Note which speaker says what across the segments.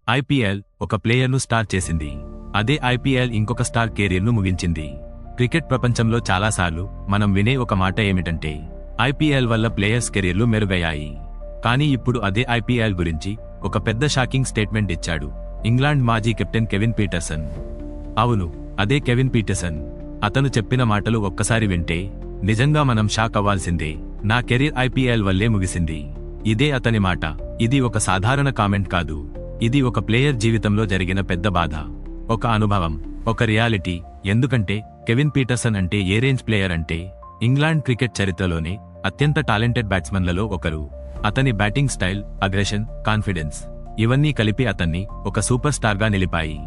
Speaker 1: IPL ఒక ప్లేయర్ను star చేసింది. అదే ఐపీఎల్ ఇంకొక స్టార్ కెరీర్ను ముగించింది. క్రికెట్ ప్రపంచంలో చాలాసార్లు మనం వినే ఒక మాట ఏమిటంటే ఐపీఎల్ వల్ల ప్లేయర్స్ కెరీర్లు మెరుగయ్యాయి. కానీ ఇప్పుడు అదే ఐపీఎల్ గురించి ఒక పెద్ద షాకింగ్ స్టేట్మెంట్ ఇచ్చాడు ఇంగ్లాండ్ మాజీ కెప్టెన్ కెవిన్ పీటర్సన్. అవును, అదే కెవిన్ పీటర్సన్. అతను చెప్పిన మాటలు ఒక్కసారి వింటే నిజంగా మనం షాక్ అవ్వాల్సిందే. నా కెరీర్ ఐపీఎల్ వల్లే ముగిసింది. ఇదే అతని మాట. ఇది ఒక సాధారణ కామెంట్ కాదు. ఇది ఒక ప్లేయర్ జీవితంలో జరిగిన పెద్ద బాధ, ఒక అనుభవం, ఒక రియాలిటీ. ఎందుకంటే కెవిన్ పీటర్సన్ అంటే ఏ రేంజ్ ప్లేయర్ అంటే ఇంగ్లాండ్ క్రికెట్ చరిత్రలోనే అత్యంత టాలెంటెడ్ బ్యాట్స్మెన్లలో ఒకరు. అతని బ్యాటింగ్ స్టైల్, అగ్రెషన్, కాన్ఫిడెన్స్ ఇవన్నీ కలిపి అతన్ని ఒక సూపర్ స్టార్గా నిలిపాయి.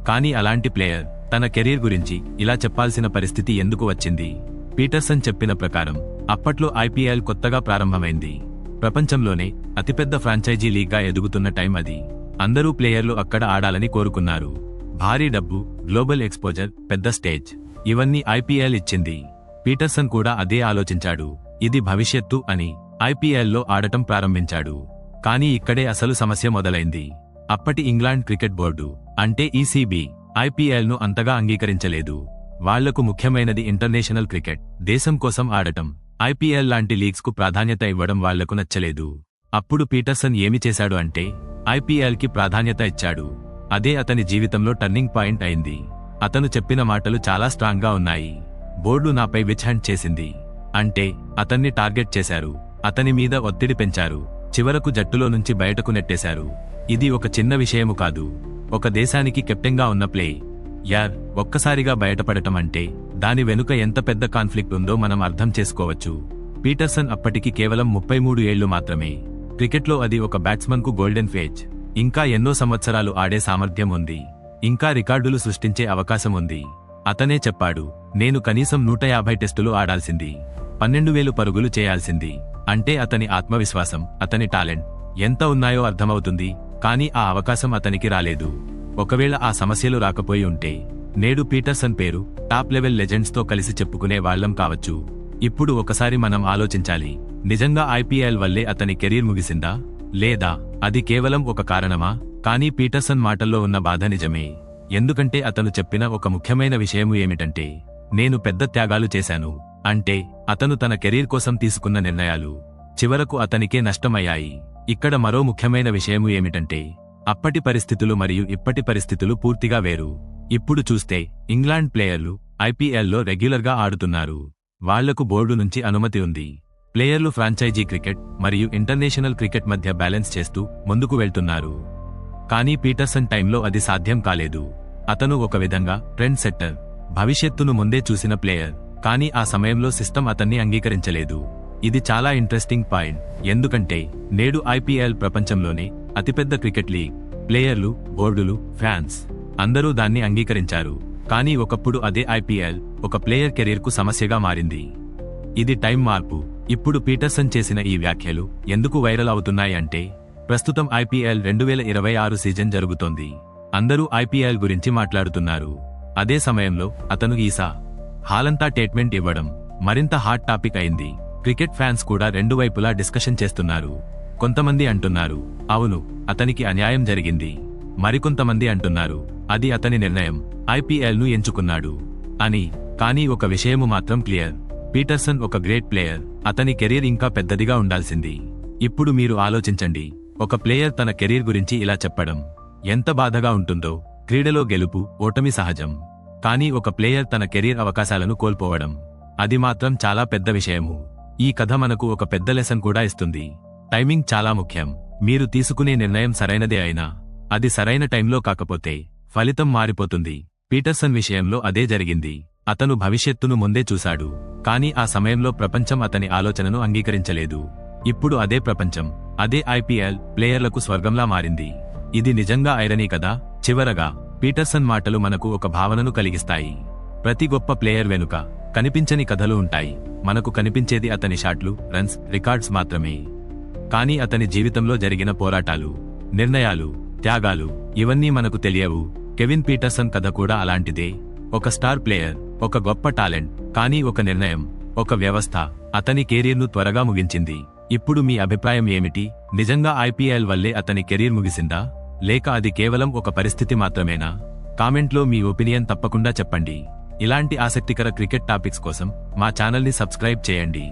Speaker 1: కానీ అలాంటి ప్లేయర్ తన కెరీర్ గురించి ఇలా చెప్పాల్సిన పరిస్థితి ఎందుకు వచ్చింది? పీటర్సన్ చెప్పిన ప్రకారం అప్పట్లో ఐపీఎల్ కొత్తగా ప్రారంభమైంది. ప్రపంచంలోనే అతిపెద్ద ఫ్రాంచైజీ లీగ్గా ఎదుగుతున్న టైం అది. అందరూ ప్లేయర్లు అక్కడ ఆడాలని కోరుకున్నారు. భారీ డబ్బు, గ్లోబల్ ఎక్స్పోజర్, పెద్ద స్టేజ్ ఇవన్నీ ఐపీఎల్ ఇచ్చింది. పీటర్సన్ కూడా అదే ఆలోచించాడు. ఇది భవిష్యత్తు అని ఐపీఎల్లో ఆడటం ప్రారంభించాడు. కానీ ఇక్కడే అసలు సమస్య మొదలైంది. అప్పటి ఇంగ్లాండ్ క్రికెట్ బోర్డు అంటే ఈసీబీ ఐపీఎల్ను అంతగా అంగీకరించలేదు. వాళ్లకు ముఖ్యమైనది ఇంటర్నేషనల్ క్రికెట్, దేశం కోసం ఆడటం. ఐపీఎల్ లాంటి లీగ్స్ కు ప్రాధాన్యత ఇవ్వడం వాళ్లకు నచ్చలేదు. అప్పుడు పీటర్సన్ ఏమి చేశాడు అంటే ఐపీఎల్ కి ప్రాధాన్యత ఇచ్చాడు. అదే అతని జీవితంలో టర్నింగ్ పాయింట్ అయింది. అతను చెప్పిన మాటలు చాలా స్ట్రాంగ్ గా ఉన్నాయి. బోర్డు నాపై విచ్ హ్యాండ్ చేసింది అంటే అతన్ని టార్గెట్ చేశారు. అతని మీద ఒత్తిడి పెంచారు. చివరకు జట్టులో నుంచి బయటకు నెట్టేశారు. ఇది ఒక చిన్న విషయము కాదు. ఒక దేశానికి కెప్టెన్గా ఉన్న ప్లే యార్ ఒక్కసారిగా బయటపడటం అంటే దాని వెనుక ఎంత పెద్ద కాన్ఫ్లిక్ట్ ఉందో మనం అర్థం చేసుకోవచ్చు. పీటర్సన్ అప్పటికి కేవలం 33 ఏళ్లు మాత్రమే. క్రికెట్లో అది ఒక బ్యాట్స్మన్ కు గోల్డెన్ ఫేజ్. ఇంకా ఎన్నో సంవత్సరాలు ఆడే సామర్థ్యం ఉంది. ఇంకా రికార్డులు సృష్టించే అవకాశం ఉంది. అతనే చెప్పాడు, నేను కనీసం 150 టెస్టులు ఆడాల్సింది, 12,000 పరుగులు చేయాల్సింది. అంటే అతని ఆత్మవిశ్వాసం, అతని టాలెంట్ ఎంత ఉన్నాయో అర్థమవుతుంది. కానీ ఆ అవకాశం అతనికి రాలేదు. ఒకవేళ ఆ సమస్యలు రాకపోయి ఉంటే నేడు పీటర్సన్ పేరు టాప్ లెవెల్ లెజెండ్స్ తో కలిసి చెప్పుకునే వాళ్లం కావచ్చు. ఇప్పుడు ఒకసారి మనం ఆలోచించాలి, నిజంగా ఐపీఎల్ వల్లే అతని కెరీర్ ముగిసిందా, లేదా అది కేవలం ఒక కారణమా? కానీ పీటర్సన్ మాటల్లో ఉన్న బాధ నిజమే. ఎందుకంటే అతను చెప్పిన ఒక ముఖ్యమైన విషయము ఏమిటంటే నేను పెద్ద త్యాగాలు చేశాను. అంటే అతను తన కెరీర్ కోసం తీసుకున్న నిర్ణయాలు చివరకు అతనికే నష్టమయ్యాయి. ఇక్కడ మరో ముఖ్యమైన విషయము ఏమిటంటే అప్పటి పరిస్థితులు మరియు ఇప్పటి పరిస్థితులు పూర్తిగా వేరు. ఇప్పుడు చూస్తే ఇంగ్లాండ్ ప్లేయర్లు ఐపీఎల్లో రెగ్యులర్గా ఆడుతున్నారు. వాళ్లకు బోర్డు నుంచి అనుమతి ఉంది. ప్లేయర్లు ఫ్రాంచైజీ క్రికెట్ మరియు ఇంటర్నేషనల్ క్రికెట్ మధ్య బ్యాలెన్స్ చేస్తూ ముందుకు వెళ్తున్నారు. కానీ పీటర్సన్ టైంలో అది సాధ్యం కాలేదు. అతను ఒక విధంగా ట్రెండ్ సెట్టర్, భవిష్యత్తును ముందే చూసిన ప్లేయర్. కానీ ఆ సమయంలో సిస్టమ్ అతన్ని అంగీకరించలేదు. ఇది చాలా ఇంట్రెస్టింగ్ పాయింట్. ఎందుకంటే నేడు ఐపీఎల్ ప్రపంచంలోనే అతిపెద్ద క్రికెట్ లీగ్. ప్లేయర్లు, బోర్డులు, ఫ్యాన్స్ అందరూ దాన్ని అంగీకరించారు. కానీ ఒకప్పుడు అదే ఐపీఎల్ ఒక ప్లేయర్ కెరీర్ కు సమస్యగా మారింది. ఇది టైం మార్పు. ఇప్పుడు పీటర్సన్ చేసిన ఈ వ్యాఖ్యలు ఎందుకు వైరల్ అవుతున్నాయి అంటే ప్రస్తుతం ఐపీఎల్ 2026 సీజన్ జరుగుతోంది. అందరూ ఐపీఎల్ గురించి మాట్లాడుతున్నారు. అదే సమయంలో అతను ఈసా హాలంతా స్టేట్మెంట్ ఇవ్వడం మరింత హాట్ టాపిక్ అయింది. క్రికెట్ ఫ్యాన్స్ కూడా రెండు వైపులా డిస్కషన్ చేస్తున్నారు. కొంతమంది అంటున్నారు, అవును, అతనికి అన్యాయం జరిగింది. మరికొంతమంది అంటున్నారు, అది అతని నిర్ణయం, ఐపీఎల్ ను ఎంచుకున్నాడు అని. కానీ ఒక విషయము మాత్రం క్లియర్, పీటర్సన్ ఒక గ్రేట్ ప్లేయర్. అతని కెరీర్ ఇంకా పెద్దదిగా ఉండాల్సింది. ఇప్పుడు మీరు ఆలోచించండి, ఒక ప్లేయర్ తన కెరీర్ గురించి ఇలా చెప్పడం ఎంత బాధగా ఉంటుందో. క్రీడలో గెలుపు, ఓటమి సహజం. కానీ ఒక ప్లేయర్ తన కెరీర్ అవకాశాలను కోల్పోవడం, అది మాత్రం చాలా పెద్ద విషయము. ఈ కథ మనకు ఒక పెద్ద లెసన్ కూడా ఇస్తుంది. టైమింగ్ చాలా ముఖ్యం. మీరు తీసుకునే నిర్ణయం సరైనదే అయినా అది సరైన టైంలో కాకపోతే ఫలితం మారిపోతుంది. పీటర్సన్ విషయంలో అదే జరిగింది. అతను భవిష్యత్తును ముందే చూశాడు. కానీ ఆ సమయంలో ప్రపంచం అతని ఆలోచనను అంగీకరించలేదు. ఇప్పుడు అదే ప్రపంచం, అదే ఐపీఎల్ ప్లేయర్లకు స్వర్గంలా మారింది. ఇది నిజంగా ఐరనీ కదా. చివరగా పీటర్సన్ మాటలు మనకు ఒక భావనను కలిగిస్తాయి. ప్రతి గొప్ప ప్లేయర్ వెనుక కనిపించని కథలు ఉంటాయి. మనకు కనిపించేది అతని షాట్లు, రన్స్, రికార్డ్స్ మాత్రమే. కానీ అతని జీవితంలో జరిగిన పోరాటాలు, నిర్ణయాలు, త్యాగాలు ఇవన్నీ మనకు తెలియవు. కెవిన్ పీటర్సన్ కథ కూడా అలాంటిదే. ఒక స్టార్ ప్లేయర్, ఒక గొప్ప టాలెంట్, కానీ ఒక నిర్ణయం, ఒక వ్యవస్థ అతని కెరీర్ను త్వరగా ముగించింది. ఇప్పుడు మీ అభిప్రాయం ఏమిటి? నిజంగా ఐపీఎల్ వల్లే అతని కెరీర్ ముగిసిందా, లేక అది కేవలం ఒక పరిస్థితి మాత్రమేనా? కామెంట్లో మీ ఒపీనియన్ తప్పకుండా చెప్పండి. ఇలాంటి ఆసక్తికర క్రికెట్ టాపిక్స్ కోసం మా ఛానల్ని సబ్స్క్రైబ్ చేయండి.